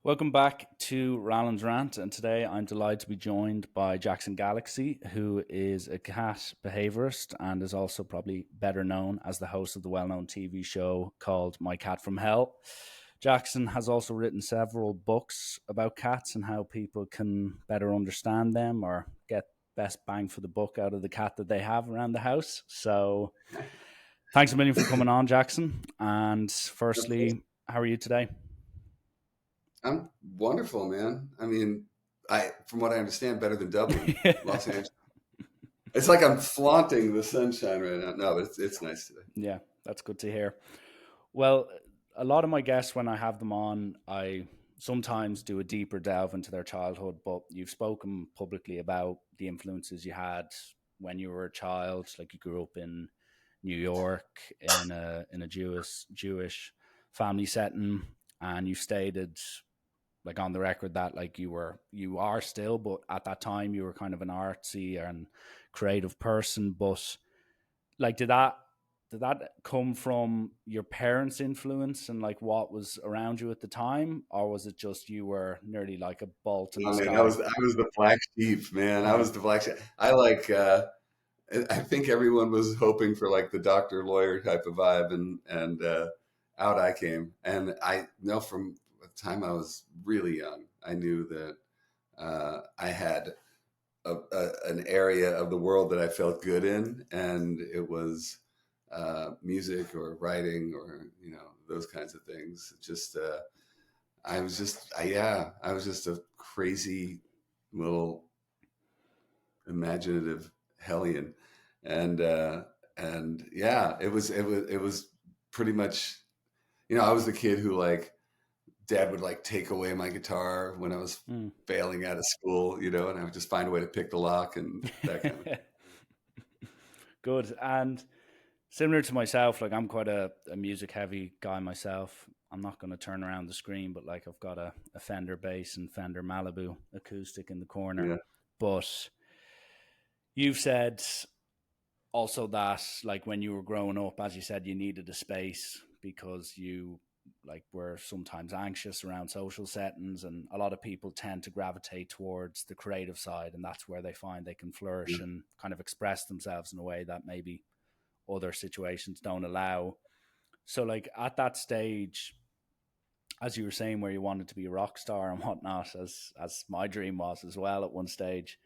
Welcome back to Roland's Rant, and today I'm delighted to be joined by Jackson Galaxy, who is a cat behaviorist and is also probably better known as the host of the well-known TV show called My Cat from Hell. Jackson has also written several books about cats and how people can better understand them or get best bang for the buck out of the cat that they have around the house. So thanks a million for coming on, Jackson. And firstly, how are you today? I'm wonderful, man. I mean, from what I understand, better than Dublin, Los Angeles. It's like I'm flaunting the sunshine right now. No, but it's nice today. Yeah, that's good to hear. Well, a lot of my guests, when I have them on, I sometimes do a deeper delve into their childhood, but you've spoken publicly about the influences you had when you were a child, like you grew up in New York in a Jewish family setting, and you stated like on the record that like you are still, but at that time you were kind of an artsy and creative person. But like did that come from your parents' influence and like what was around you at the time, or was it just you were nearly like a bolt in the Oh man, I sky? was I was the black sheep, man. I Yeah. was the black sheep. I think everyone was hoping for like the doctor lawyer type of vibe, and out I came. And I know from the time I was really young, I knew that I had an area of the world that I felt good in, and it was music or writing or those kinds of things. I was just a crazy little imaginative hellion, and uh, and yeah, it was pretty much I was the kid who like dad would like take away my guitar when I was Mm. failing out of school, and I would just find a way to pick the lock and that kind of thing. Good. And similar to myself, like I'm quite a music heavy guy myself. I'm not going to turn around the screen, but like I've got a Fender bass and Fender Malibu acoustic in the corner. Yeah. But you've said also that like when you were growing up, as you said, you needed a space because you like were sometimes anxious around social settings, and a lot of people tend to gravitate towards the creative side, and that's where they find they can flourish Yeah. and kind of express themselves in a way that maybe other situations don't allow. So like at that stage, as you were saying, where you wanted to be a rock star and whatnot, as my dream was as well at one stage,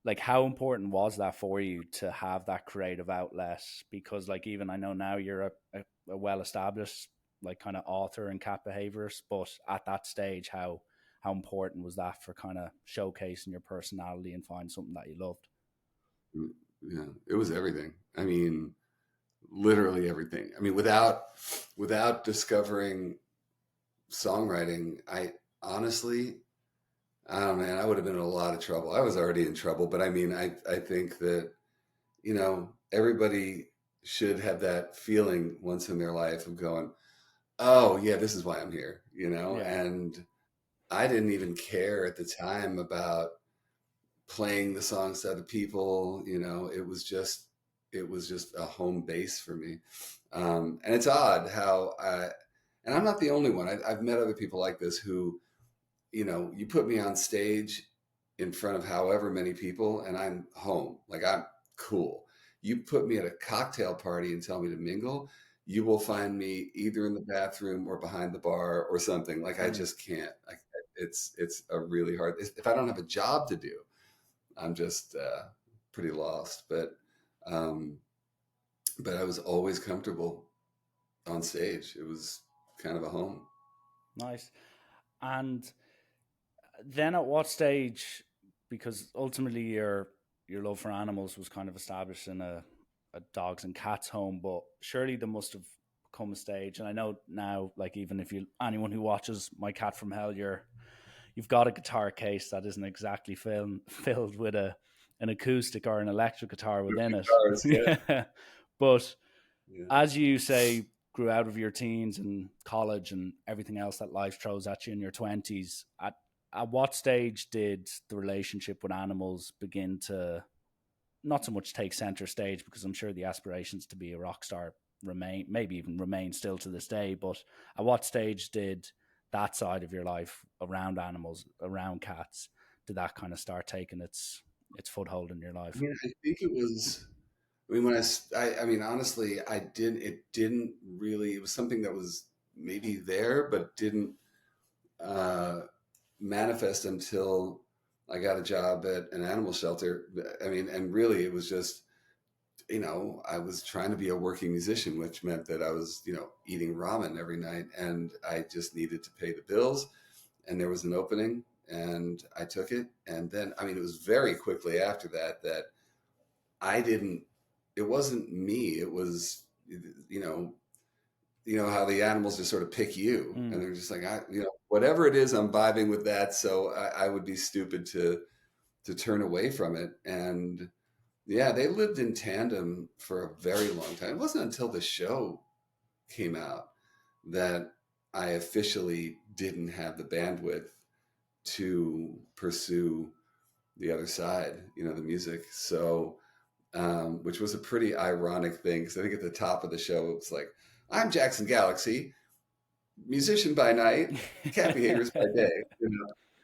like how important was that for you to have that creative outlet? Because like even I know now you're a well established like kind of author and cat behaviorist, but at that stage, how important was that for kind of showcasing your personality and find something that you loved? Yeah, it was everything. I mean, literally everything. I mean, without discovering songwriting, I honestly, I don't know, man, I would have been in a lot of trouble. I was already in trouble, but I mean, I think that, everybody should have that feeling once in their life of going, "Oh, yeah, this is why I'm here." Yeah. And I didn't even care at the time about playing the songs to other people. It was just a home base for me. And it's odd how and I'm not the only one. I've met other people like this who, you put me on stage in front of however many people and I'm home. Like I'm cool. You put me at a cocktail party and tell me to mingle, you will find me either in the bathroom or behind the bar or something. Like I Mm. just can't. It's a really hard. If I don't have a job to do, I'm just pretty lost. Um, but I was always comfortable on stage. It was kind of a home. Nice. And then at what stage, because ultimately your love for animals was kind of established in a dogs and cats home, but surely there must have come a stage. And I know now, like even if you anyone who watches My Cat from Hell, you've got a guitar case that isn't exactly filled with an acoustic or an electric guitar within it. Guitars, yeah, Yeah. But yeah. as you say, grew out of your teens and college and everything else that life throws at you in your 20s, at what stage did the relationship with animals begin to not so much take center stage, because I'm sure the aspirations to be a rock star remain, maybe even remain still to this day, but at what stage did that side of your life around animals, around cats, did that kind of start taking its foothold in your I life? mean, I think it was. I mean, I mean, honestly, I didn't. It didn't really. It was something that was maybe there, but didn't uh, manifest until I got a job at an animal shelter. I mean, and really, it was just, I was trying to be a working musician, which meant that I was, eating ramen every night, and I just needed to pay the bills. And there was an opening, and I took it. And then, I mean, it was very quickly after that that I didn't. It wasn't me. It was, you know, how the animals just sort of pick you, Mm, and they're just like, whatever it is, I'm vibing with that. So I would be stupid to turn away from it. And yeah, they lived in tandem for a very long time. It wasn't until the show came out that I officially didn't have the bandwidth to pursue the other side, the music. So, which was a pretty ironic thing because I think at the top of the show it was like, "I'm Jackson Galaxy, musician by night, cat behaviorist by day."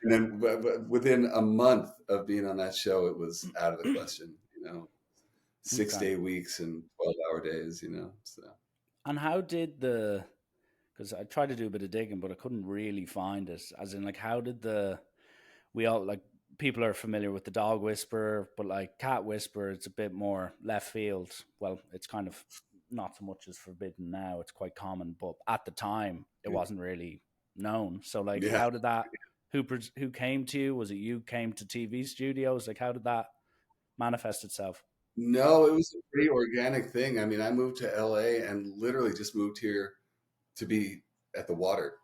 And then within a month of being on that show, it was out of the question. Six okay. day weeks and 12-hour days. So And how did the, because I tried to do a bit of digging, but I couldn't really find it. As in, like, how did we all, like, people are familiar with the dog whisperer, but like cat whisperer, it's a bit more left field. Well, it's kind of not so much as forbidden now, it's quite common, but at the time, it wasn't really known. So, like, yeah, how did that, who came to you? Was it you came to TV studios? Like, how did that manifest itself? no, it was a pretty organic thing. I mean, I moved to LA and literally just moved here to be at the water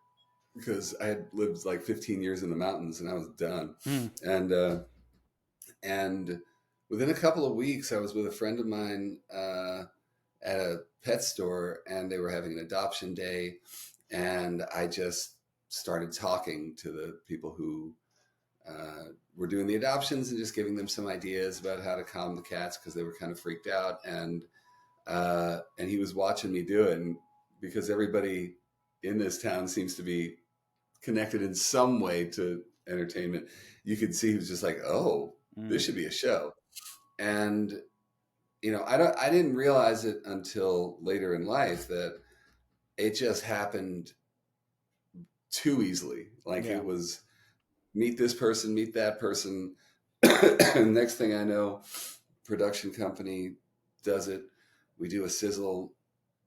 because I had lived like 15 years in the mountains and I was done. Hmm. And and within a couple of weeks, I was with a friend of mine at a pet store, and they were having an adoption day, and I just started talking to the people who were doing the adoptions and just giving them some ideas about how to calm the cats because they were kind of freaked out, and he was watching me do it, and because everybody in this town seems to be connected in some way to entertainment, you could see he was just like, "Oh, Hmm. this should be a show." And I didn't realize it until later in life that it just happened too easily. Like Yeah. it was meet this person, meet that person. Next thing I know, production company does it. We do a sizzle.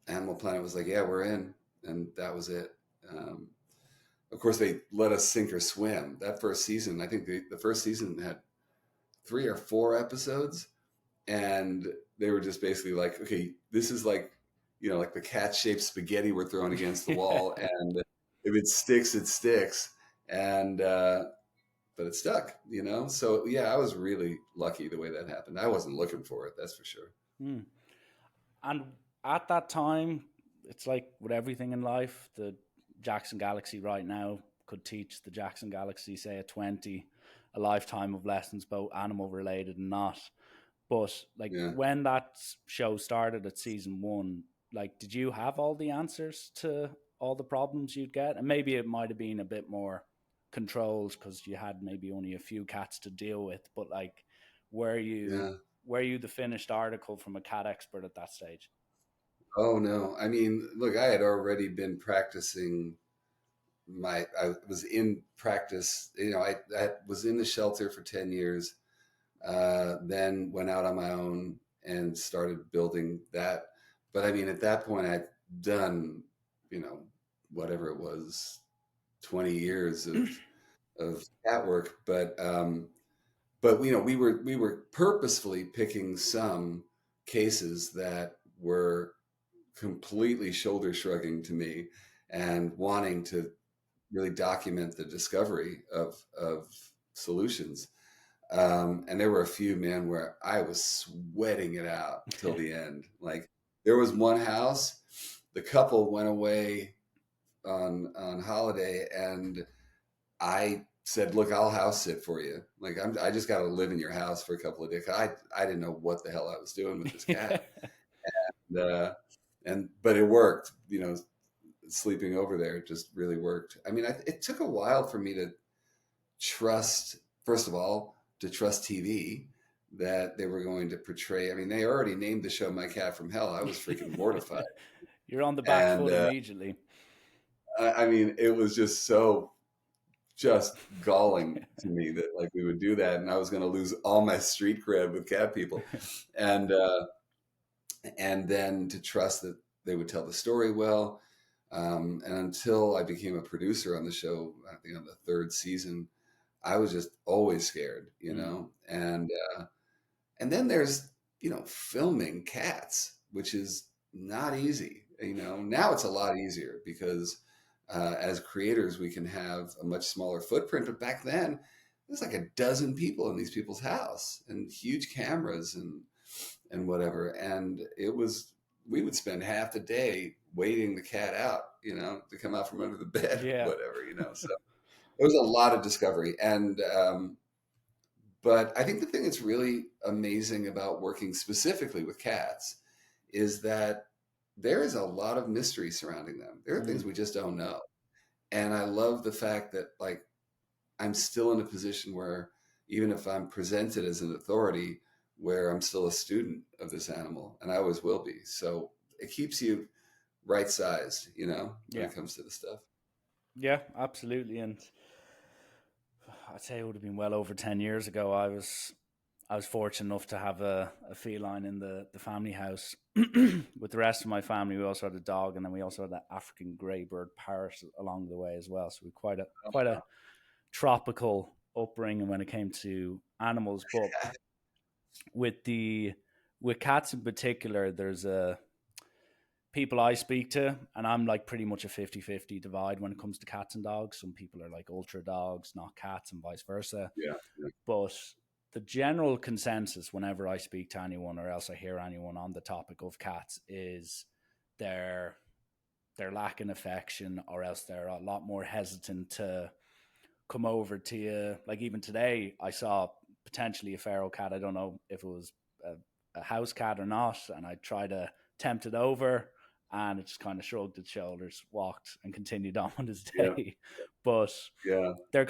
Animal Planet was like, "Yeah, we're in," and that was it. Um, of course, they let us sink or swim. That first season, I think the first season had 3 or 4 episodes, and they were just basically like, "Okay, this is like, like the cat-shaped spaghetti we're throwing against the wall, and if it sticks, it sticks." And but it stuck. So yeah, I was really lucky the way that happened. I wasn't looking for it, that's for sure. Hmm. And at that time, it's like with everything in life, the Jackson Galaxy right now could teach the Jackson Galaxy, say, at 20, a lifetime of lessons, both animal related and not. But like Yeah, when that show started at season one, like, did you have all the answers to all the problems you'd get? And maybe it might have been a bit more controlled because you had maybe only a few cats to deal with. But like, were you yeah. were you the finished article from a cat expert at that stage? Oh no, I mean, look, I had already been practicing. I was in practice. I was in the shelter for 10 years. Then went out on my own and started building that. But I mean, at that point, I'd done, you know, whatever it was, 20 years of cat work. But we were purposefully picking some cases that were completely shoulder shrugging to me and wanting to really document the discovery of solutions. And there were a few, man, where I was sweating it out till the end. Like there was one house, the couple went away on holiday, and I said, "Look, I'll house sit for you. Like I just got to live in your house for a couple of days." I didn't know what the hell I was doing with this cat, and but it worked. sleeping over there just really worked. I mean, it took a while for me to trust, first of all, to trust TV that they were going to portray. I mean, they already named the show My Cat from Hell. I was freaking mortified. You're on the back And foot immediately. I mean, it was just so just galling to me that like we would do that and I was going to lose all my street cred with cat people. And, and then to trust that they would tell the story well. And until I became a producer on the show, I think on the third season, I was just always scared, you Mm. know. And then there's filming cats, which is not easy. You know, now it's a lot easier because as creators we can have a much smaller footprint. But back then, there's like a dozen people in these people's house and huge cameras and whatever. And it was we would spend half the day waiting the cat out, to come out from under the bed, Yeah. whatever. So it was a lot of discovery. And but I think the thing that's really amazing about working specifically with cats is that there is a lot of mystery surrounding them. There are things Mm. we just don't know. And I love the fact that like I'm still in a position where even if I'm presented as an authority, where I'm still a student of this animal, and I always will be. So it keeps you right sized, when Yeah. it comes to the stuff. Yeah, absolutely. And I'd say it would have been well over 10 years ago. I was fortunate enough to have a feline in the family house. With the rest of my family, we also had a dog, and then we also had an African grey bird parrot along the way as well. So we quite a tropical upbringing when it came to animals. But with the with cats in particular, there's a people I speak to, and I'm like pretty much a 50-50 divide when it comes to cats and dogs. Some people are like ultra dogs, not cats, and vice versa. Yeah. But the general consensus whenever I speak to anyone or else I hear anyone on the topic of cats is they're they're lacking affection, or else they're a lot more hesitant to come over to you. Like even today, I saw potentially a feral cat. I don't know if it was a house cat or not, and I tried to tempt it over, and it just kind of shrugged its shoulders, walked, and continued on with his Yeah. day. But Yeah. they're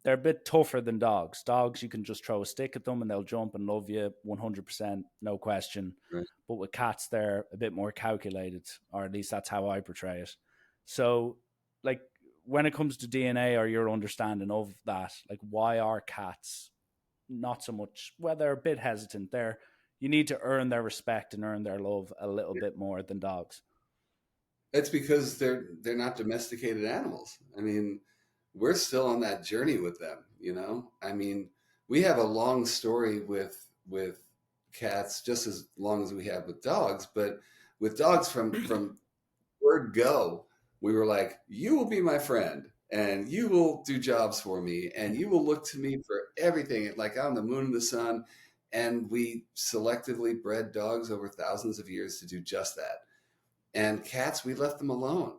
a bit tougher than dogs. Dogs, you can just throw a stick at them and they'll jump and love you 100%, no question. Right. But with cats, they're a bit more calculated, or at least that's how I portray it. So, like, when it comes to DNA or your understanding of that, like, why are cats not so much, well, they're a bit hesitant. You need to earn their respect and earn their love a little bit more than dogs. It's because they're not domesticated animals. I mean, we're still on that journey with them. I mean, we have a long story with cats, just as long as we have with dogs, but with dogs from word go, we were like, you will be my friend and you will do jobs for me and you will look to me for everything, like on the moon and the sun. And we selectively bred dogs over thousands of years to do just that. And cats, we left them alone.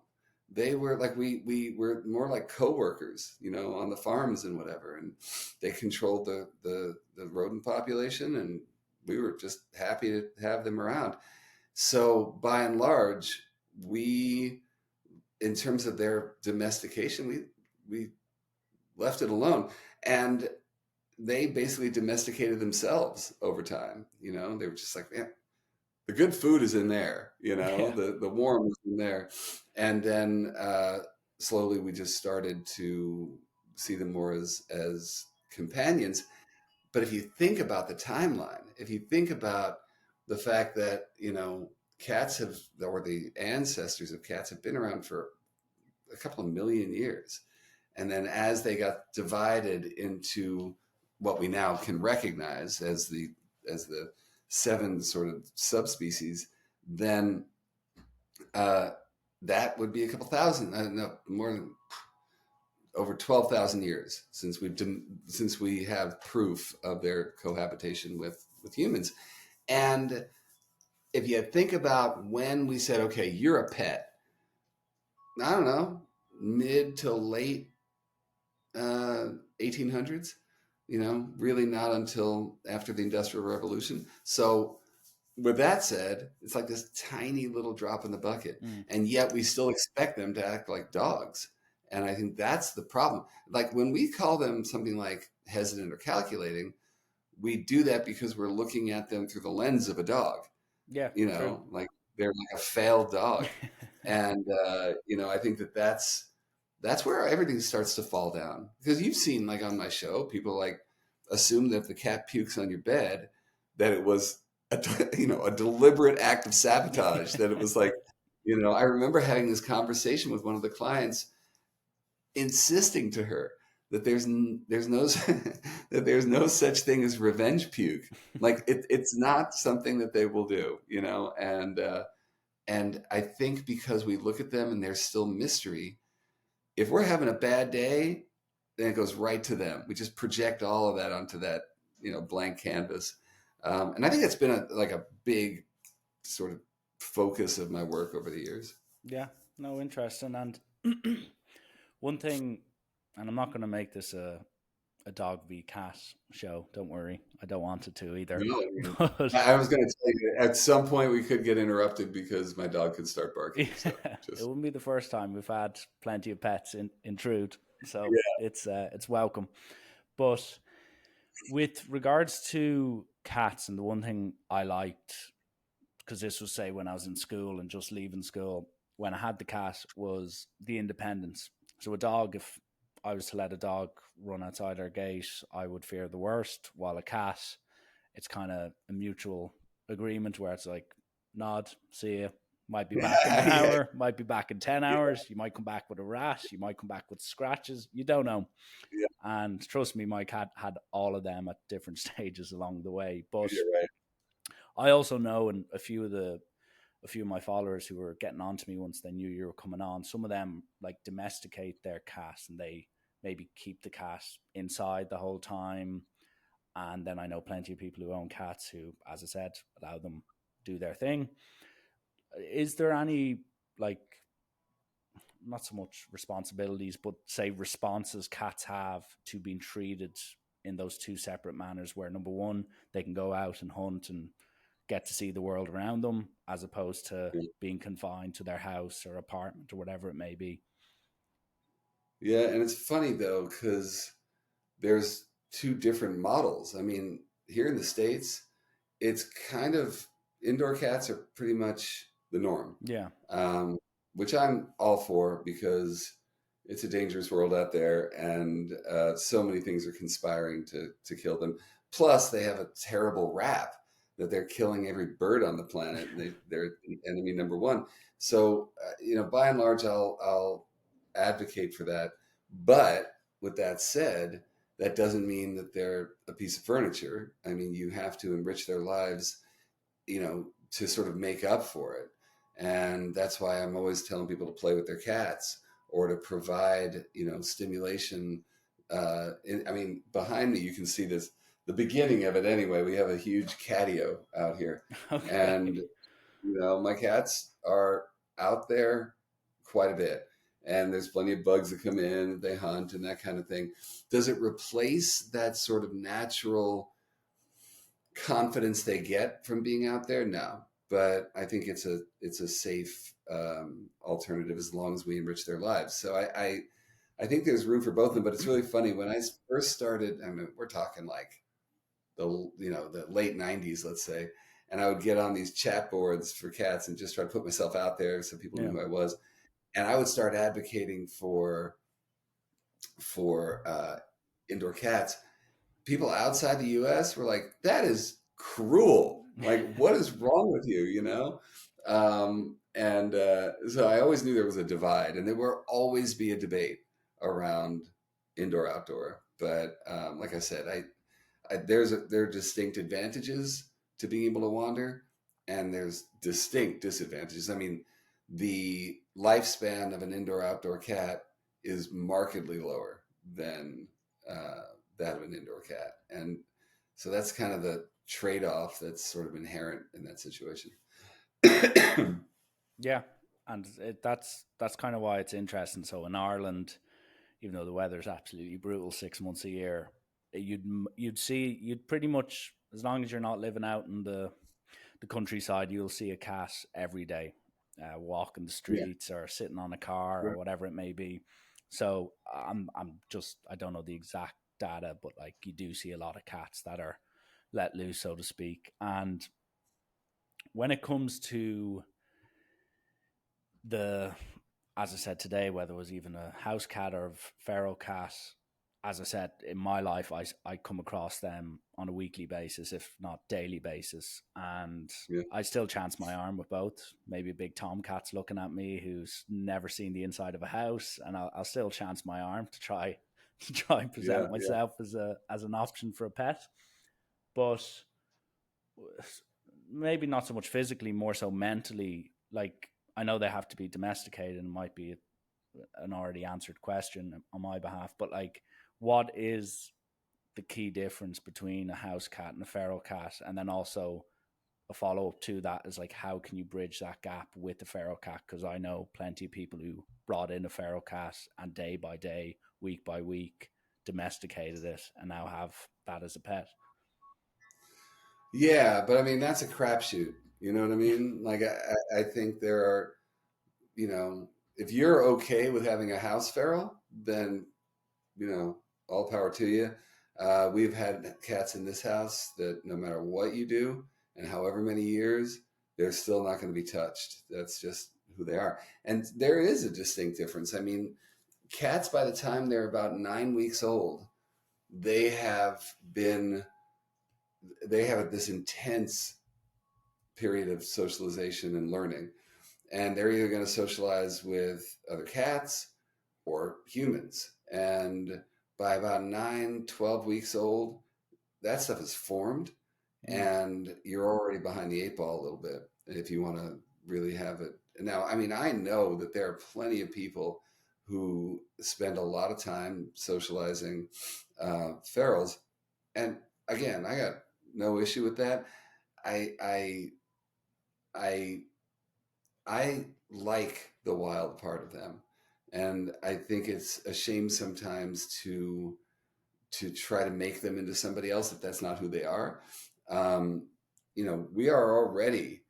They were like we were more like coworkers, on the farms and whatever. And they controlled the rodent population, and we were just happy to have them around. So by and large, we, in terms of their domestication, we left it alone, and they basically domesticated themselves over time. They were just like, yeah, the good food is in there, Yeah. the warm is in there. And then slowly we just started to see them more as companions. But if you think about the timeline, if you think about the fact that, cats have, or the ancestors of cats have been around for a couple of million years. And then as they got divided into what we now can recognize as the seven sort of subspecies, then uh, that would be a couple thousand, no, more than over 12,000 years since we have proof of their cohabitation with humans. And if you think about when we said, okay, you're a pet, I don't know, mid to late 1800s, really not until after the Industrial Revolution. So with that said, it's like this tiny little drop in the bucket, Mm. and yet we still expect them to act like dogs. And I think that's the problem. Like when we call them something like hesitant or calculating, we do that because we're looking at them through the lens of a dog, Yeah, true. like they're like a failed dog. And I think that's where everything starts to fall down. Because you've seen, like on my show, people like assume that if the cat pukes on your bed, that it was a a deliberate act of sabotage. That it was like, I remember having this conversation with one of the clients, insisting to her that there's no that there's no such thing as revenge puke. Like it's not something that they will do, and I think because we look at them and there's still mystery, if we're having a bad day, then it goes right to them. We just project all of that onto that, blank canvas. And I think it's been a big sort of focus of my work over the years. Yeah, no, interesting. And one thing, and I'm not going to make this a dog v cat show. Don't worry, I don't want it to either. No, I mean, But I was going to tell you at some point we could get interrupted because my dog could start yeah, barking. So it just wouldn't be the first time. We've had plenty of pets in Trude, so yeah, it's welcome. But with regards to cats, and the one thing I liked, because this was say when I was in school and just leaving school, when I had the cat, was the independence. So a dog, if I was to let a dog run outside our gate, I would fear the worst. While a cat, it's kind of a mutual agreement where it's like, nod, see you. Might be back in an yeah, hour, might be back in 10 hours. You might come back with a rash. You might come back with scratches. You don't know. yeah, And trust me, my cat had all of them at different stages along the way. But you're right. I also know, and a few of my followers who were getting on to me once they knew you were coming on, some of them like domesticate their cat and they maybe keep the cat inside the whole time. And then I know plenty of people who own cats who, as I said, allow them do their thing. Is there any like not so much responsibilities, but say responses cats have to being treated in those two separate manners where number one, they can go out and hunt and get to see the world around them as opposed to being confined to their house or apartment or whatever it may be. Yeah, and it's funny though because there's two different models. I mean, here in the States, it's kind of indoor cats are pretty much the norm, Yeah. um, which I'm all for because it's a dangerous world out there, and so many things are conspiring to kill them. Plus, they have a terrible rap that they're killing every bird on the planet, and they're enemy number one. So, by and large, I'll advocate for that. But with that said, that doesn't mean that they're a piece of furniture. I mean, you have to enrich their lives, to sort of make up for it. And that's why I'm always telling people to play with their cats or to provide, stimulation. I mean, behind me, you can see this, the beginning of it anyway. We have a huge catio out here. And, Okay. my cats are out there quite a bit. And there's plenty of bugs that come in, they hunt and that kind of thing. Does it replace that sort of natural confidence they get from being out there? No, but I think it's a safe alternative as long as we enrich their lives. So I think there's room for both of them. But it's really funny when I first started. I mean, we're talking like the late '90s, let's say, and I would get on these chat boards for cats and just try to put myself out there so people knew Yeah. who I was, and I would start advocating for indoor cats. People outside the US were like, that is cruel. Like, what is wrong with you, and so I always knew there was a divide, and there will always be a debate around indoor outdoor. But like I said, there are distinct advantages to being able to wander, and there's distinct disadvantages. I mean, the lifespan of an indoor outdoor cat is markedly lower than uh, that of an indoor cat, and so that's kind of the trade-off that's sort of inherent in that situation. Yeah. And that's kind of why it's interesting. So in Ireland, even though the weather's absolutely brutal 6 months a year, you'd pretty much, as long as you're not living out in the countryside, you'll see a cat every day, walking the Yeah. streets or sitting on a car or Sure. whatever it may be. So I'm just, I don't know the exact data, but like you do see a lot of cats that are let loose, so to speak. And when it comes to the, as I said today, whether it was even a house cat or a feral cat, as I said, in my life, I come across them on a weekly basis, if not daily basis. And Yeah. I still chance my arm with both. Maybe a big tomcat's looking at me who's never seen the inside of a house, and I'll still chance my arm to try to try and Yeah. present Yeah. myself as an option for a pet. But maybe not so much physically, more so mentally. Like I know they have to be domesticated, and might be an already answered question on my behalf. But like, what is the key difference between a house cat and a feral cat? And then also a follow up to that is like, how can you bridge that gap with the feral cat? Because I know plenty of people who brought in a feral cat and day by day, week by week, domesticated it and now have that as a pet. Yeah, but I mean that's a crapshoot. You know what I mean? Like I think there are, you know, if you're okay with having a house feral, then you know, all power to you. We've had cats in this house that no matter what you do and however many years, they're still not going to be touched. That's just who they are. And there is a distinct difference. I mean, cats, by the time they're about 9 weeks old, they have been, they have this intense period of socialization and learning. And they're either going to socialize with other cats or humans. And by about 9, 12 weeks old, that stuff is formed Mm, and you're already behind the eight ball a little bit if you want to really have it. Now, I mean, I know that there are plenty of people who spend a lot of time socializing ferals. And again, I got no issue with that. I, I, I I like the wild part of them, and I think it's a shame sometimes to try to make them into somebody else if that's not who they are. Um, you know, we are already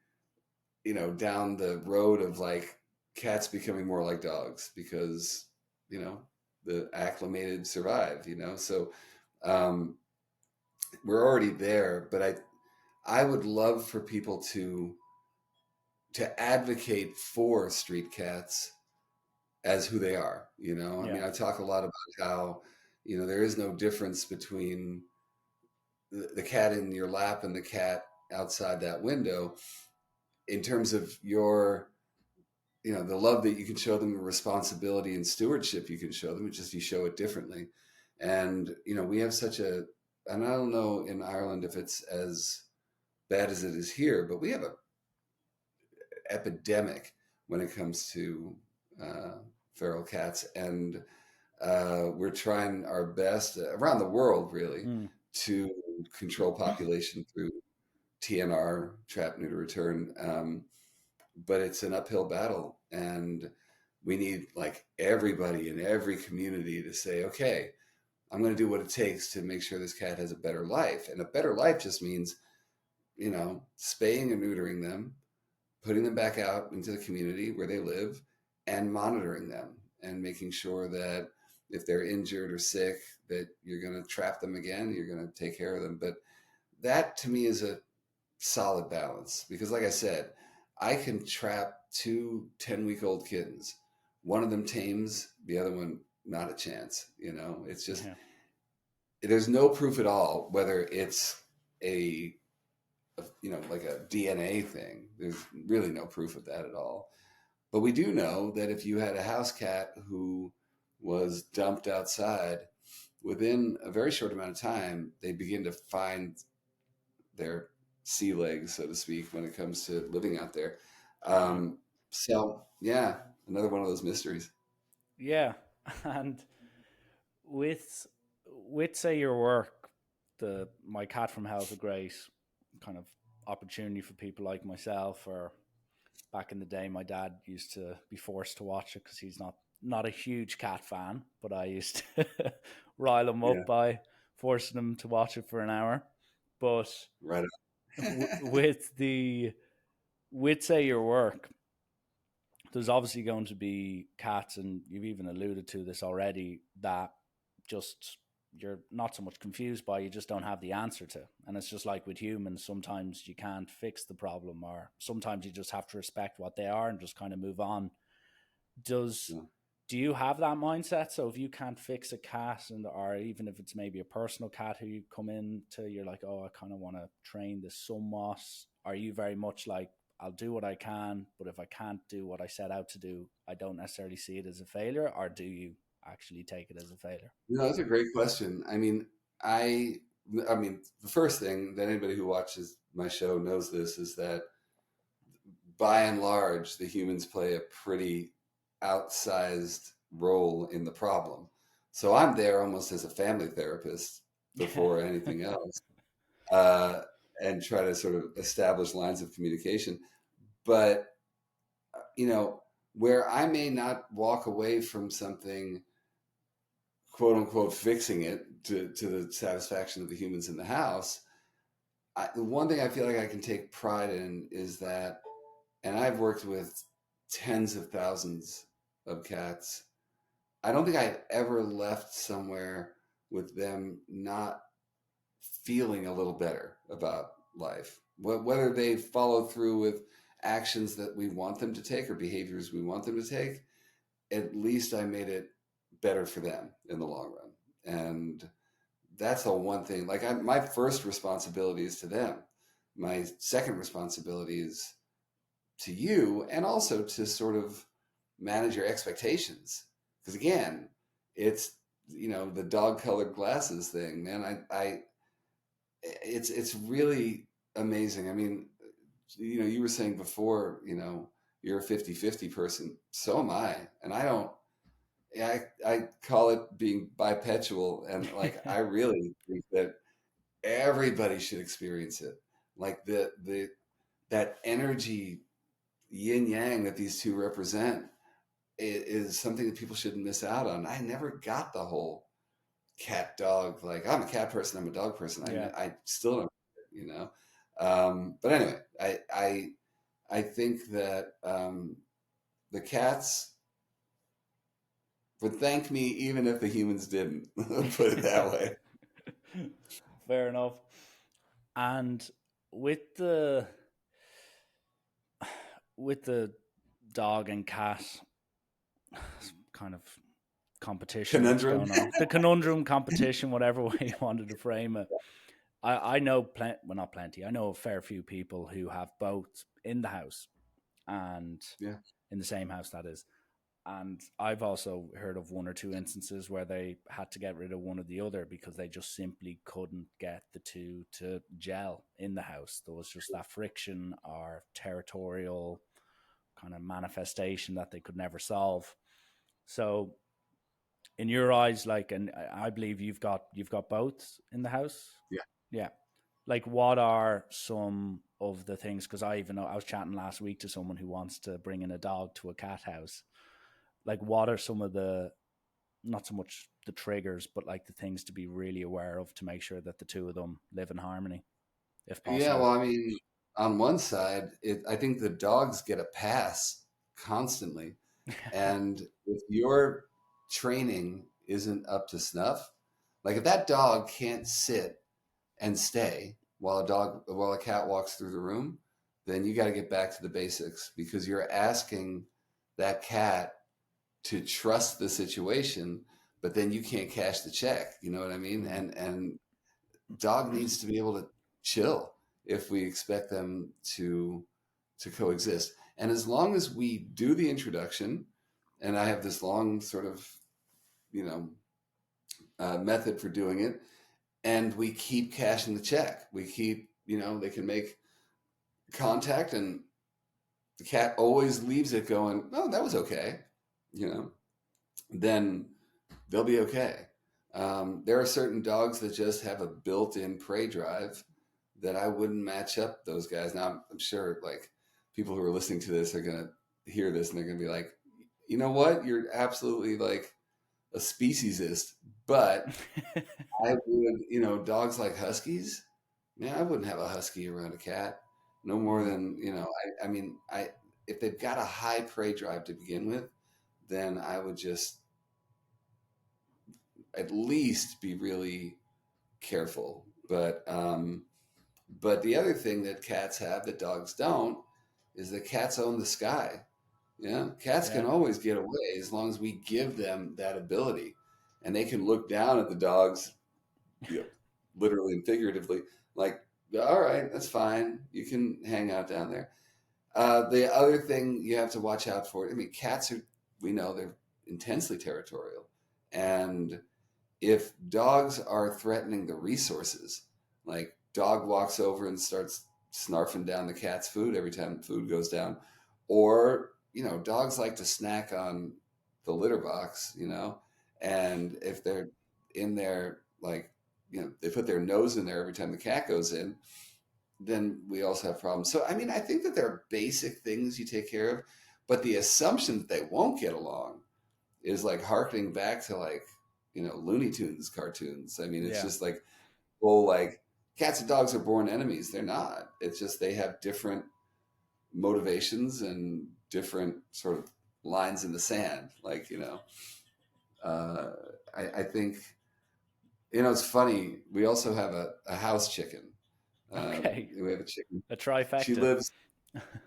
down the road of like cats becoming more like dogs because you know the acclimated survive. So um, we're already there, but I would love for people to advocate for street cats as who they are. I yeah. mean, I talk a lot about how, there is no difference between the cat in your lap and the cat outside that window in terms of the love that you can show them, the responsibility and stewardship you can show them. It's just you show it differently. And, we have and I don't know in Ireland if it's as bad as it is here, but we have a epidemic when it comes to uh, feral cats. And we're trying our best around the world, really, Mm, to control population through TNR, trap, neuter, return. But it's an uphill battle, and we need like everybody in every community to say, okay, I'm going to do what it takes to make sure this cat has a better life. And a better life just means, spaying and neutering them, putting them back out into the community where they live, and monitoring them and making sure that if they're injured or sick, that you're going to trap them again, you're going to take care of them. But that to me is a solid balance because, like I said, I can trap two 10-week-old kittens. One of them tames, the other one, not a chance. It's just, yeah. there's no proof at all whether it's like a DNA thing. There's really no proof of that at all. But we do know that if you had a house cat who was dumped outside, within a very short amount of time, they begin to find their sea legs, so to speak, when it comes to living out there. Wow. So, yeah, another one of those mysteries. Yeah. And with say your work, the My Cat from Hell's a great kind of opportunity for people like myself, or back in the day my dad used to be forced to watch it because he's not a huge cat fan, but I used to rile him Yeah, up by forcing him to watch it for an hour. But right. with the with say your work, there's obviously going to be cats, and you've even alluded to this already, that just you're not so much confused by, you just don't have the answer to. And it's just like with humans, sometimes you can't fix the problem, or sometimes you just have to respect what they are and just kind of move on. Does Yeah. do you have that mindset? So if you can't fix a cat, and or even if it's maybe a personal cat who you come in to, you're like, oh, I kind of want to train this somewhat. Are you very much like, I'll do what I can, but if I can't do what I set out to do, I don't necessarily see it as a failure, or do you actually take it as a failure? No, that's a great question. I, I mean, the first thing that anybody who watches my show knows this is that by and large, the humans play a pretty outsized role in the problem. So I'm there almost as a family therapist before anything else, uh, and try to sort of establish lines of communication. But, you know, where I may not walk away from something, quote unquote, fixing it to the satisfaction of the humans in the house, the one thing I feel like I can take pride in is that, and I've worked with tens of thousands of cats. I don't think I've ever left somewhere with them not feeling a little better about life. Whether they follow through with actions that we want them to take or behaviors we want them to take, at least I made it better for them in the long run. And that's the one thing. Like my first responsibility is to them. My second responsibility is to you, and also to sort of manage your expectations. Because again, it's, the dog colored glasses thing, man. It's really amazing. I mean, you were saying before, you're a 50-50 person. So am I. And I don't, yeah, I call it being bipedal. And like, I really think that everybody should experience it. Like that energy, yin yang, that these two represent is something that people shouldn't miss out on. I never got the whole cat dog. Like, I'm a cat person, I'm a dog person. Yeah. I still don't, you know. But anyway, I think that the cats would thank me even if the humans didn't. Put it that way. Fair enough. And with the with the dog and cat kind of competition that's Conundrum. going on, the conundrum competition, whatever way you wanted to frame it. I know well, not plenty. I know a fair few people who have both in the house, and Yeah. in the same house, that is. And I've also heard of one or two instances where they had to get rid of one or the other because they just simply couldn't get the two to gel in the house. There was just that friction or territorial kind of manifestation that they could never solve. So, in your eyes, like, and I believe you've got both in the house. Yeah. Yeah. Like, what are some of the things? Because I even know I was chatting last week to someone who wants to bring in a dog to a cat house. Like, what are some of the, not so much the triggers, but like the things to be really aware of to make sure that the two of them live in harmony, if Yeah, possible? well, I mean, on one side, I think the dogs get a pass constantly. And if your training isn't up to snuff, like if that dog can't sit and stay while a cat walks through the room, then you got to get back to the basics, because you're asking that cat to trust the situation, but then you can't cash the check. You know what I mean? Mm. And dog needs to be able to chill if we expect them to coexist. And as long as we do the introduction, and I have this long sort of, you know method for doing it, and we keep cashing the check, we keep, they can make contact, and the cat always leaves it going, oh, that was okay, you know then they'll be okay. There are certain dogs that just have a built-in prey drive that I wouldn't match up those guys. Now, I'm sure like people who are listening to this are gonna hear this and they're gonna be like, you know what? You're absolutely like a speciesist. But I would, dogs like huskies, Man, I wouldn't have a husky around a cat no more Mm, than, I mean, if they've got a high prey drive to begin with, then I would just at least be really careful. But the other thing that cats have that dogs don't is that cats own the sky. Yeah, cats can yeah, always get away as long as we give them that ability, and they can look down at the dogs, you know, literally and figuratively, like, all right, that's fine, you can hang out down there. The other thing you have to watch out for, I mean, cats are, we know they're intensely territorial, and if dogs are threatening the resources, like dog walks over and starts snarfing down the cat's food every time food goes down, or dogs like to snack on the litter box, and if they're in there, like, they put their nose in there every time the cat goes in, then we also have problems. So I mean, I think that there are basic things you take care of, but the assumption that they won't get along is like harkening back to, like, Looney Tunes cartoons. I mean, it's yeah, just like, well, like, cats and dogs are born enemies. They're not. It's just they have different motivations and different sort of lines in the sand. Like, uh, I think, it's funny. We also have a house chicken. okay, We have a chicken. a She trifecta. lives,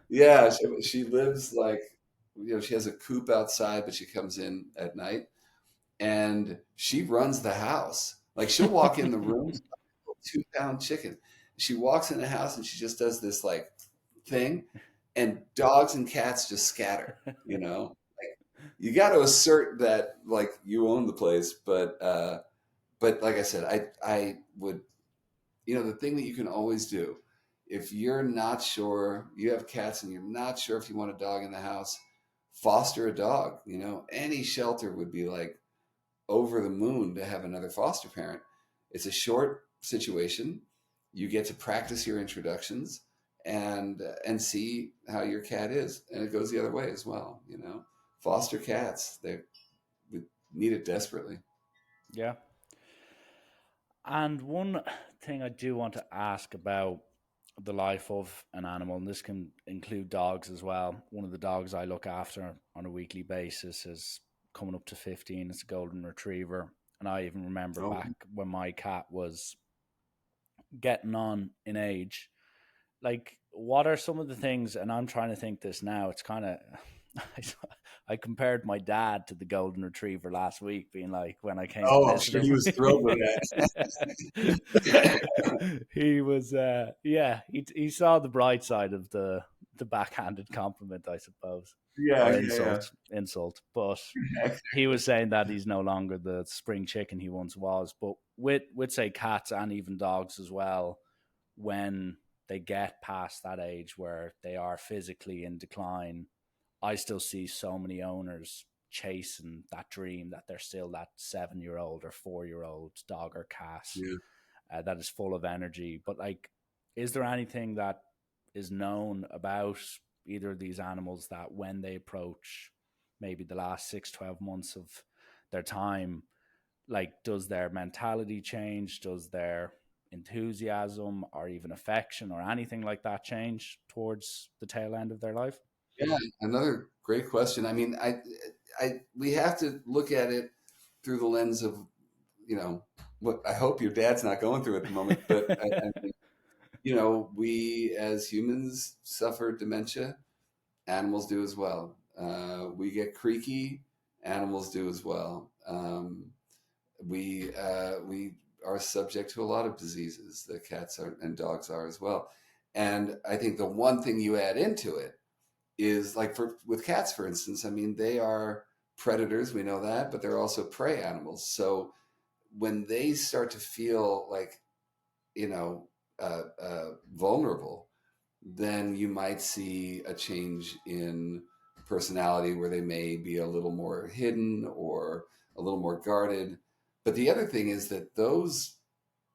yeah, she lives like, she has a coop outside, but she comes in at night and she runs the house. Like, she'll walk in the room, 2-pound chicken. She walks in the house and she just does this like thing, and dogs and cats just scatter. Like, you got to assert that, like, you own the place, but like I said, I would, the thing that you can always do if you're not sure, you have cats and you're not sure if you want a dog in the house, foster a dog. Any shelter would be like over the moon to have another foster parent. It's a short situation. You get to practice your introductions and see how your cat is, and it goes the other way as well. Foster cats, they need it desperately. Yeah. And one thing I do want to ask about the life of an animal, and this can include dogs as well. One of the dogs I look after on a weekly basis is coming up to 15. It's a golden retriever. And I even remember Oh, back when my cat was getting on in age, like, what are some of the things, and I'm trying to think this now, it's kind of I compared my dad to the golden retriever last week, being like, when I came to oh, I'm visit sure him. he was thrilled with that. He was yeah, he saw the bright side of the backhanded compliment, I suppose, Yeah, or yeah, insult, but yeah. he was saying that he's no longer the spring chicken he once was. But with say cats and even dogs as well, when they get past that age where they are physically in decline, I still see so many owners chasing that dream that they're still that 7 year old or 4 year old dog or cat Yeah. that is full of energy. But like, is there anything that is known about either of these animals that when they approach maybe the last 6, 12 months of their time, like, does their mentality change? Does their enthusiasm or even affection or anything like that change towards the tail end of their life? Yeah, another great question. I mean, we have to look at it through the lens of, what I hope your dad's not going through at the moment, but I mean, we as humans suffer dementia. Animals do as well. We get creaky. Animals do as well. We are subject to a lot of diseases that cats are and dogs are as well. And I think the one thing you add into it is, like, with cats, for instance. I mean, they are predators, we know that, but they're also prey animals. So when they start to feel like, you know vulnerable, then you might see a change in personality where they may be a little more hidden or a little more guarded. But the other thing is that those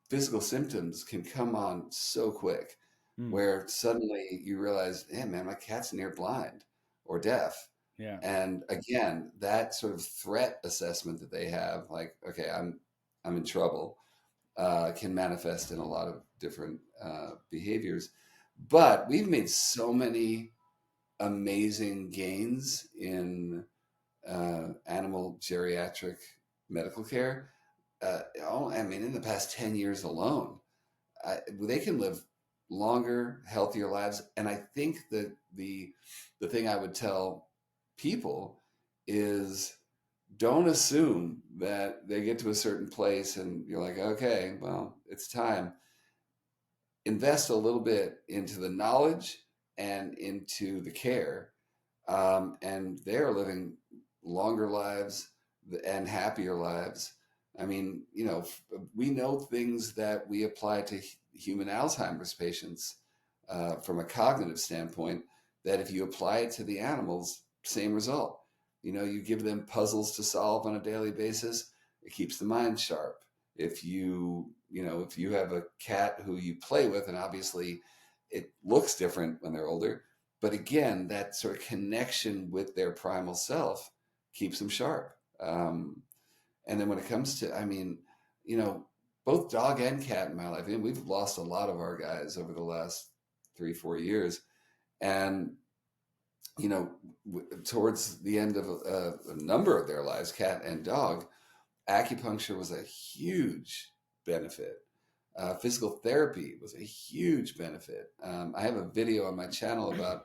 physical symptoms can come on so quick, Hmm. where suddenly you realize, hey, man, my cat's near blind or deaf. Yeah. And again, that sort of threat assessment that they have, like, okay, I'm in trouble. can manifest in a lot of different behaviors. But we've made so many amazing gains in animal geriatric medical care. I mean, in the past 10 years alone, they can live longer, healthier lives. And I think that the thing I would tell people is don't assume that they get to a certain place and you're like, okay, well, it's time. Invest a little bit into the knowledge and into the care, and they're living longer lives and happier lives. I mean, we know things that we apply to human Alzheimer's patients from a cognitive standpoint that if you apply it to the animals, same result. You give them puzzles to solve on a daily basis, it keeps the mind sharp. If you have a cat who you play with, and obviously it looks different when they're older, but again, that sort of connection with their primal self keeps them sharp. And then when it comes to, I mean, you know, both dog and cat in my life, and we've lost a lot of our guys over the last 3, 4 years. And, towards the end of a number of their lives, cat and dog, acupuncture was a huge benefit. Physical therapy was a huge benefit. I have a video on my channel about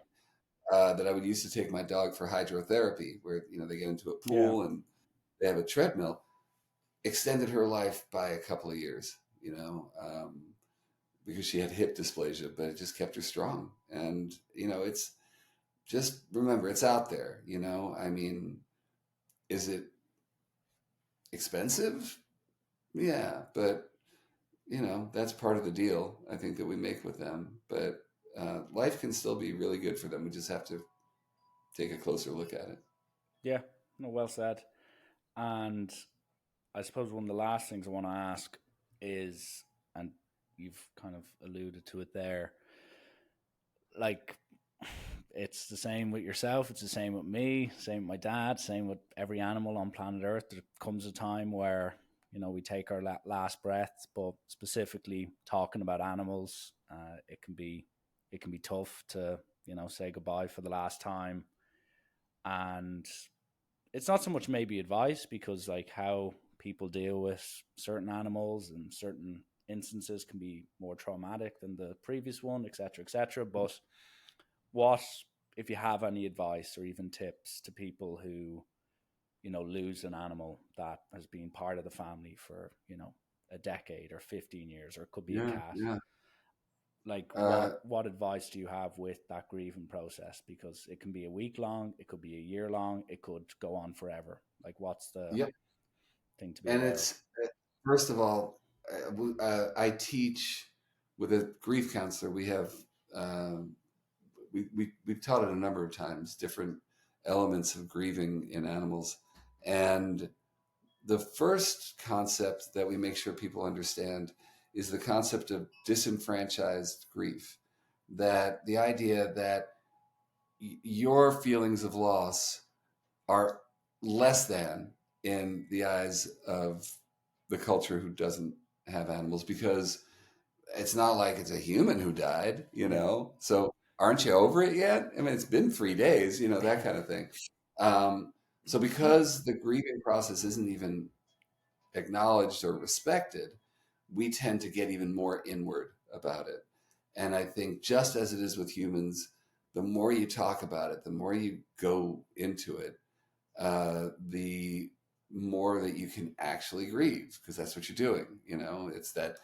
that I would use to take my dog for hydrotherapy, where they get into a Yeah. pool and they have a treadmill. Extended her life by a couple of years, because she had hip dysplasia, but it just kept her strong. And it's just remember it's out there. I mean, is it expensive? Yeah, but that's part of the deal I think that we make with them. But life can still be really good for them. We just have to take a closer look at it. Yeah. No, well said. And I suppose one of the last things I want to ask is, and you've kind of alluded to it there, like it's the same with yourself, it's the same with me, same with my dad, same with every animal on planet Earth. There comes a time where we take our last breath, but specifically talking about animals, it can be tough to say goodbye for the last time. And it's not so much maybe advice, because like how people deal with certain animals and certain instances can be more traumatic than the previous one, etc., etc. But what, if you have any advice or even tips to people who lose an animal that has been part of the family for a decade or 15 years, or it could be a Yeah, cat, yeah. like Uh, what advice do you have with that grieving process? Because it can be a week long, it could be a year long, it could go on forever. Like, what's the yep. thing to be And aware of? it's first of all, I teach with a grief counselor. We have we've taught it a number of times, different elements of grieving in animals, and the first concept that we make sure people understand is the concept of disenfranchised grief. That the idea that your feelings of loss are less than in the eyes of the culture who doesn't have animals, because it's not like it's a human who died, Yeah. So aren't you over it yet? I mean, it's been 3 days, that kind of thing. Um, so because the grieving process isn't even acknowledged or respected, we tend to get even more inward about it. And I think just as it is with humans, the more you talk about it, the more you go into it, the more that you can actually grieve, because that's what you're doing. It's that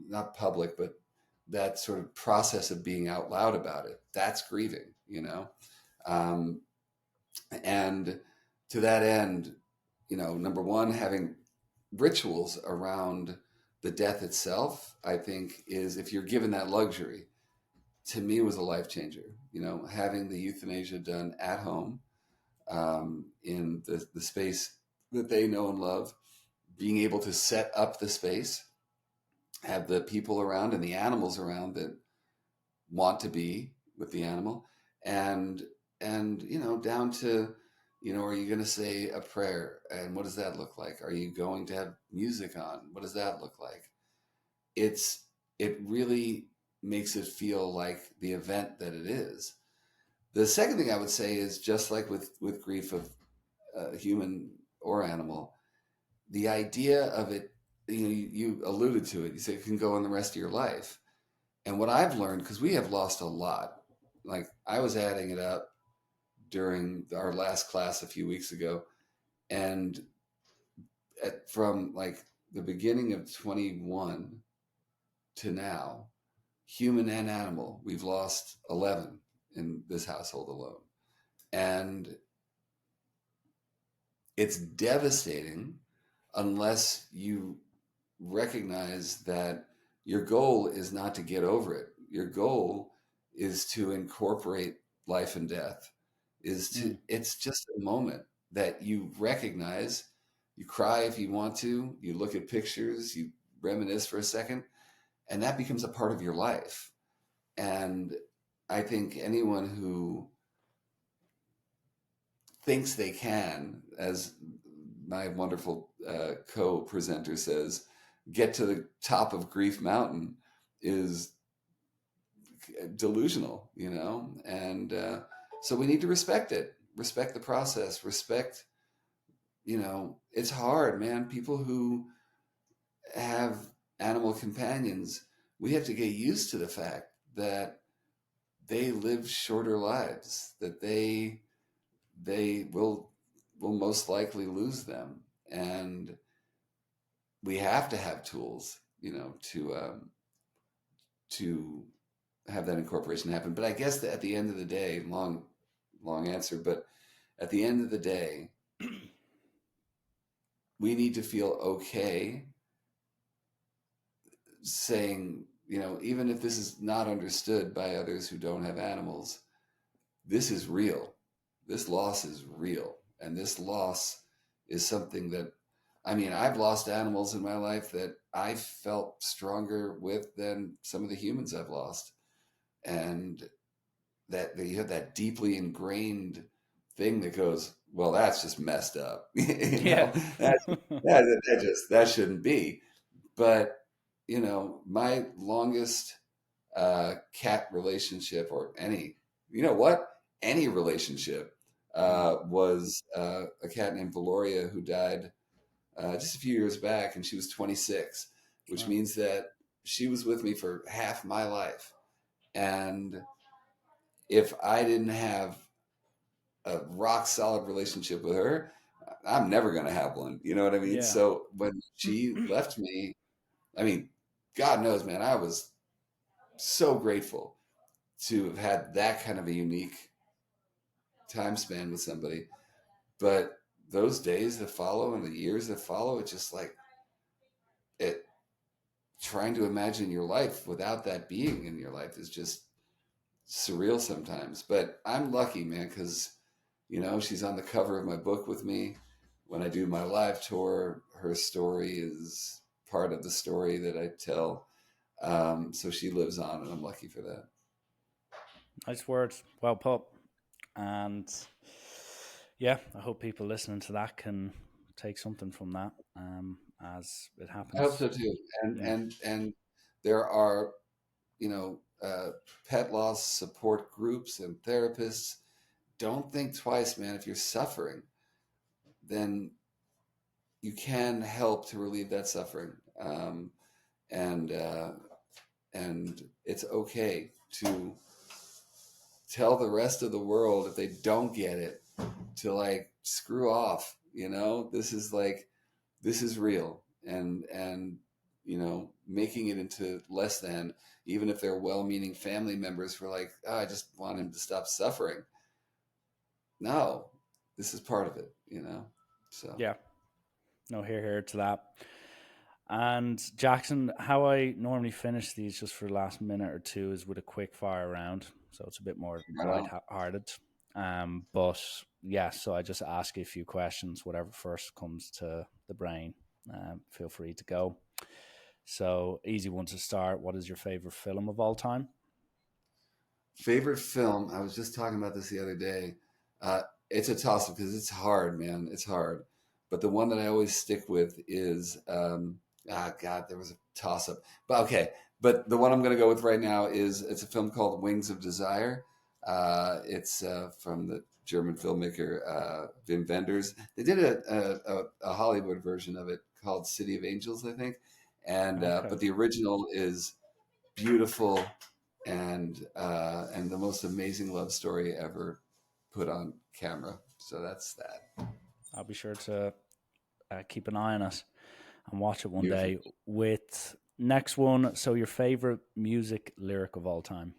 not public, but that sort of process of being out loud about it. That's grieving. Um, and to that end, number one, having rituals around the death itself, I think, is, if you're given that luxury, to me was a life changer. Having the euthanasia done at home, in the space that they know and love, being able to set up the space, have the people around and the animals around that want to be with the animal, and down to Are you going to say a prayer? And what does that look like? Are you going to have music on? What does that look like? It's it really makes it feel like the event that it is. The second thing I would say is just like with grief of human or animal, the idea of it, you alluded to it. You say it can go on the rest of your life. And what I've learned, because we have lost a lot, like I was adding it up during our last class a few weeks ago, and from like the beginning of 21 to now, human and animal, we've lost 11 in this household alone. And it's devastating unless you recognize that your goal is not to get over it. Your goal is to incorporate life and death. Mm. It's just a moment that you recognize. You cry if you want to, you look at pictures, you reminisce for a second, and that becomes a part of your life. And I think anyone who thinks they can, as my wonderful co-presenter says, get to the top of grief mountain is delusional. And so we need to respect it, respect the process, respect, it's hard, man. People who have animal companions, we have to get used to the fact that they live shorter lives, that they will most likely lose them, and we have to have tools, to have that incorporation happen. But I guess that at the end of the day, long answer, but at the end of the day, we need to feel okay saying, even if this is not understood by others who don't have animals, this is real. This loss is real. And this loss is something that, I mean, I've lost animals in my life that I felt stronger with than some of the humans I've lost. And that you have that deeply ingrained thing that goes, well, that's just messed up. Yeah. That, that shouldn't be. But, my longest cat relationship, or any relationship, was a cat named Valoria who died just a few years back, and she was 26, which Wow. means that she was with me for half my life. And if I didn't have a rock solid relationship with her, I'm never going to have one. You know what I mean? Yeah. So when she left me, I mean, God knows, man, I was so grateful to have had that kind of a unique time span with somebody. But those days that follow and the years that follow, it's just like it trying to imagine your life without that being in your life is just surreal sometimes. But I'm lucky, man, because she's on the cover of my book with me. When I do my live tour, her story is part of the story that I tell. So she lives on, and I'm lucky for that. Nice words. Well put. And yeah, I hope people listening to that can take something from that, as it I hope happens. so too. And Yeah. and and there are, pet loss support groups and therapists. Don't think twice, man. If you're suffering, then you can help to relieve that suffering. And and it's okay to tell the rest of the world, if they don't get it, to like screw off. This is real. And making it into less than, even if they're well-meaning family members who are like, oh, I just want him to stop suffering. No, this is part of it. So Yeah. No, here to that. And Jackson, how I normally finish these just for the last minute or two is with a quick fire round. So it's a bit more right on. light-hearted. But yeah, so I just ask you a few questions, whatever first comes to the brain. Feel free to go. So, easy one to start. What is your favorite film of all time? Favorite film, I was just talking about this the other day. it's a toss up because it's hard, man. It's hard. But the one that I always stick with is God, there was a toss up. But okay, but the one I'm going to go with right now is it's a film called Wings of Desire. It's from the German filmmaker Wim Wenders. They did a Hollywood version of it called City of Angels, I think. And Okay. but the original is beautiful and the most amazing love story ever put on camera. So that's that. I'll be sure to keep an eye on it and watch it one Beautiful. day. With next one, so your favorite music lyric of all time?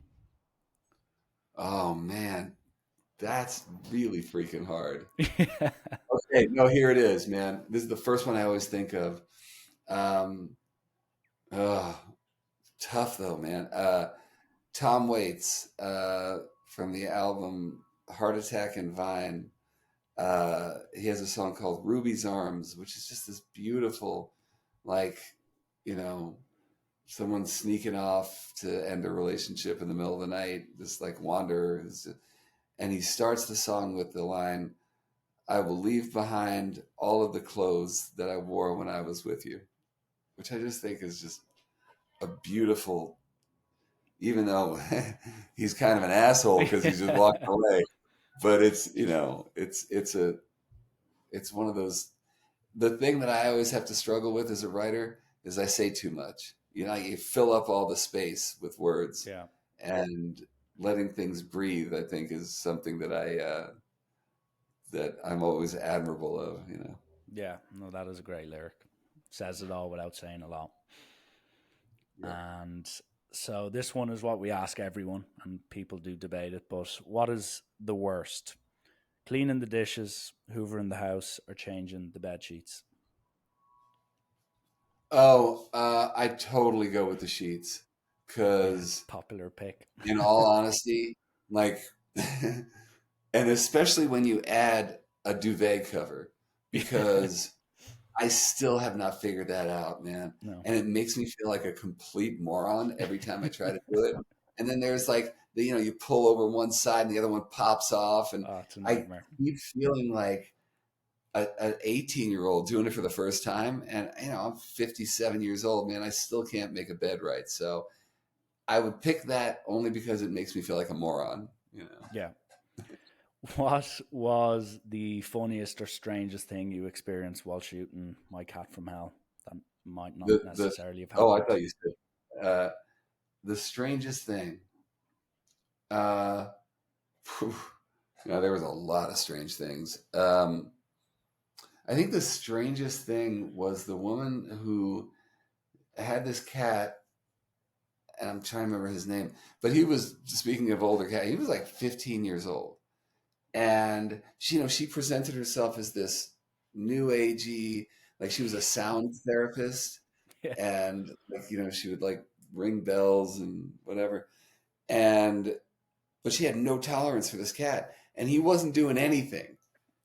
Oh man, that's really freaking hard. Yeah. Okay, no, here it is, man. This is the first one I always think of. Um, oh, tough though, man. Tom Waits from the album Heart Attack and Vine. He has a song called Ruby's Arms, which is just this beautiful, like, you know, someone sneaking off to end a relationship in the middle of the night, this like wanderer. And he starts the song with the line, I will leave behind all of the clothes that I wore when I was with you, which I just think is just a beautiful, even though he's kind of an asshole because he's just walking away. But it's, it's one of those, the thing that I always have to struggle with as a writer is I say too much. You fill up all the space with words, Yeah. and letting things breathe, I think, is something that I'm always admirable of. Yeah. No, that is a great lyric. Says it all without saying a lot. Yeah. And so this one is what we ask everyone, and people do debate it. But what is the worst? Cleaning the dishes, hoovering the house, or changing the bed sheets? Oh, I totally go with the sheets Yeah, because, popular pick. in all honesty, like, and especially when you add a duvet cover, because I still have not figured that out, man. No. And it makes me feel like a complete moron every time I try to do it. And then there's like you pull over one side and the other one pops off, and Oh, it's a I nightmare. keep feeling like an 18-year-old doing it for the first time. And I'm 57 years old, man. I still can't make a bed right. So I would pick that only because it makes me feel like a moron. Yeah. What was the funniest or strangest thing you experienced while shooting My Cat from Hell that might not The necessarily have oh, I happened? thought you said the strangest thing. Uh, Phew. There was a lot of strange things. I think the strangest thing was the woman who had this cat, and I'm trying to remember his name, but he was, speaking of older cat, he was like 15 years old. And she presented herself as this new agey, like she was a sound therapist, Yeah. and like, she would like ring bells and whatever. And but she had no tolerance for this cat, and he wasn't doing anything.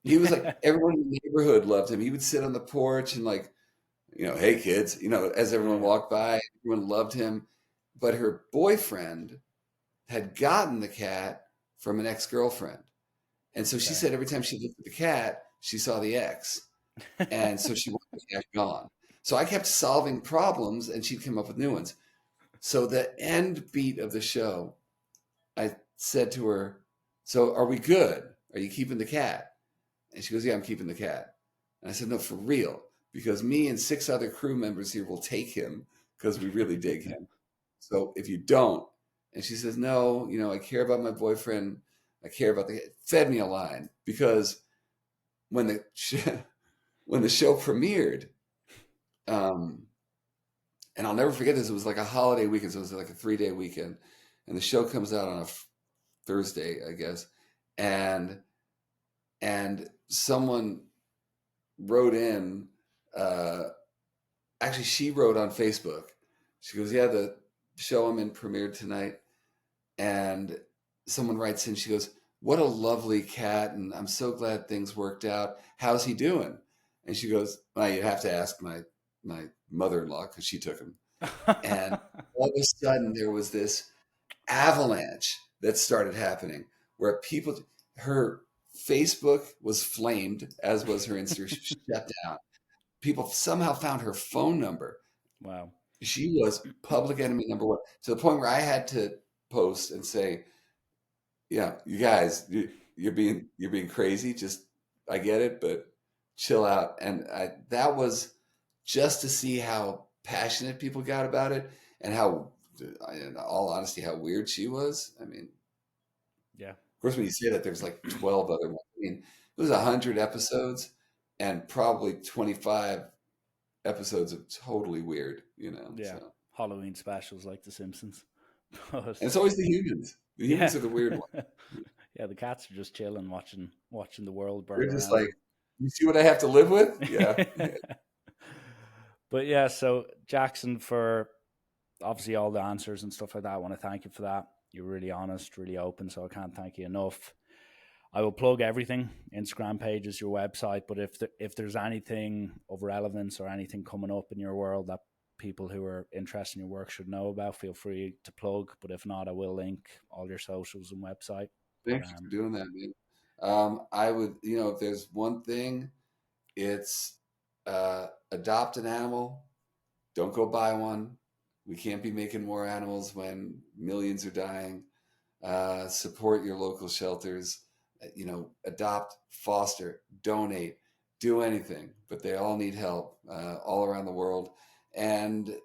He was like, everyone in the neighborhood loved him. He would sit on the porch and like, hey kids, as everyone Yeah. walked by, everyone loved him. But her boyfriend had gotten the cat from an ex-girlfriend. And so she Okay. said every time she looked at the cat, she saw the ex. And so she wanted the cat gone. So I kept solving problems and she'd come up with new ones. So the end beat of the show, I said to her, so are we good? Are you keeping the cat? And she goes, yeah, I'm keeping the cat. And I said, no, for real, because me and 6 other crew members here will take him because we really dig him. So if you don't, and she says, no, I care about my boyfriend. I care about the fed me a line because when the when the show premiered, um, and I'll never forget this. It was like a holiday weekend, so it was like a 3-day weekend, and the show comes out on a Thursday, I guess, and someone wrote in. Uh, Actually, she wrote on Facebook. She goes, "Yeah, the show I'm in premiered tonight," and someone writes in. She goes, "What a lovely cat, and I'm so glad things worked out. How's he doing?" And she goes, "Well, you have to ask my mother-in-law because she took him." And all of a sudden, there was this avalanche that started happening where people, her Facebook was flamed, as was her Instagram. She was shut down. People somehow found her phone number. Wow. She was public enemy number one, to the point where I had to post and say, "Yeah, you guys, you're being crazy. Just I get it, but chill out." And that was just to see how passionate people got about it, and how, in all honesty, how weird she was. I mean, Yeah. of course, when you say that, there's like 12 other ones. I mean, it was 100 episodes, and probably 25 episodes of totally weird, you know. Yeah. So, Halloween specials like The Simpsons. But and it's always the humans. The yeah. humans are the weird ones. Yeah, the cats are just chilling, watching the world burn They're just around like, you see what I have to live with? Yeah. them. But yeah, so Jackson, for obviously all the answers and stuff like that, I want to thank you for that. You're really honest, really open, so I can't thank you enough. I will plug everything: Instagram pages, your website. But if there's anything of relevance or anything coming up in your world that people who are interested in your work should know about, feel free to plug. But if not, I will link all your socials and website. But Thanks for doing that, man. I would, if there's one thing, it's adopt an animal. Don't go buy one. We can't be making more animals when millions are dying. Support your local shelters. Adopt, foster, donate, do anything. But they all need help all around the world. And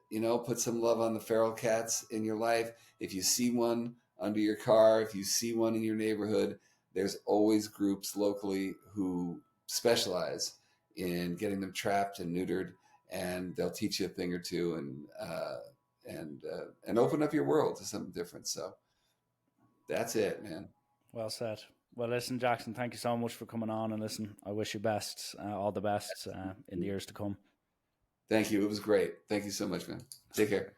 put some love on the feral cats in your life. If you see one under your car, if you see one in your neighborhood, there's always groups locally who specialize in getting them trapped and neutered, and they'll teach you a thing or two, and open up your world to something different. So that's it, man. well said. Well, listen, Jackson, thank you so much for coming on. And listen, I wish you best, all the best in the years to come. Thank you. It was great. Thank you so much, man. Take care.